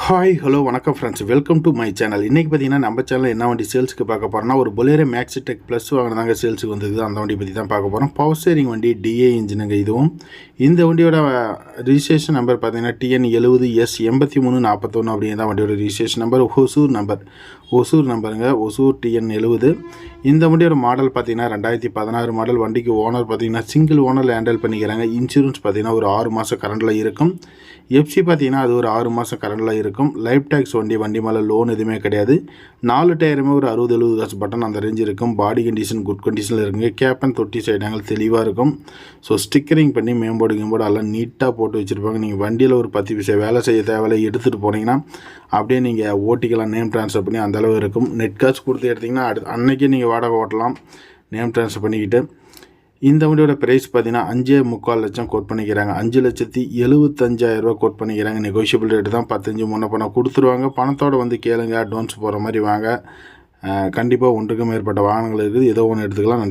Hi hello வணக்கம் friends, welcome to my channel. இன்றைக்கி பார்த்தீங்கன்னா நம்ம சேனலில் என்ன வண்டி சேல்ஸுக்கு பார்க்க போகிறோம்னா, ஒரு பொலேரோ மேக்ஸி டெக் ப்ளஸ் வாங்கினாங்க சேல்ஸுக்கு வந்தது. அந்த வண்டி பற்றி தான் பார்க்க போகிறோம். பவர் ஸ்டேரிங் வண்டி, டிஏ இன்ஜினுங்க இதுவும். இந்த வண்டியோட ரிஜிஸ்ட்ரேஷன் நம்பர் பார்த்தீங்கன்னா TN70S8341 அப்படிங்கிற வண்டியோட ரிஜிஸ்ட்ரேஷன் நம்பர். ஒசூர் நம்பருங்க, ஒசூர் TN70. இந்த வண்டியோட மாடல் பார்த்தீங்கன்னா 2016 மாடல். வண்டிக்கு ஓனர் பார்த்தீங்கன்னா சிங்கிள் ஓனரில் ஹேண்டில் பண்ணிக்கிறாங்க. இன்சூரன்ஸ் பார்த்தீங்கன்னா ஒரு 6 மாதம் கரண்டில் இருக்கும். எஃப்சி பார்த்தீங்கன்னா அது ஒரு 6 மாதம் கரண்டில் இருக்கும். லைஃப் டேக்ஸ் வண்டி மேலே லோன் எதுவுமே கிடையாது. 4 டயருமே ஒரு 60-70 காசு பட்டன் அந்த ரேஞ்சு இருக்கும். பாடி கண்டிஷன் குட் கண்டிஷனில் இருக்குங்க. கேப்பன் தொட்டி சைடாங்கள் தெளிவாக இருக்கும். ஸோ ஸ்டிக்கரிங் பண்ணி மேம்போர்டு எல்லாம் நீட்டாக போட்டு வச்சுருப்பாங்க. நீங்கள் வண்டியில் ஒரு 10 பைசா வேலை செய்ய தேவையில்லை. எடுத்துகிட்டு போனீங்கன்னா அப்படியே நீங்கள் ஓட்டிக்கலாம். நேம் ட்ரான்ஸ்ஃபர் பண்ணி அந்தளவு இருக்கும். நெட் காசு கொடுத்து எடுத்திங்கன்னா அன்றைக்கே நீங்கள் வாடகை ஓட்டலாம் நேம் ட்ரான்ஸ்ஃபர் பண்ணிக்கிட்டு. இந்த வண்டியோட ப்ரைஸ் பார்த்தீங்கன்னா 5.25 லட்சம் கோட் பண்ணிக்கிறாங்க. 5,75,000 கோட் பண்ணிக்கிறாங்க. நெகோஷியபிள் ரேட்டு தான். 15 முன்ன பணம் கொடுத்துருவாங்க. பணத்தோடு வந்து கேளுங்க. அட்வான்ஸ் போகிற மாதிரி வாங்க. கண்டிப்பாக ஒன்றுக்கும் மேற்பட்ட வாகனங்கள் இருக்குது. ஏதோ ஒன்று எடுத்துக்கலாம். நன்றி.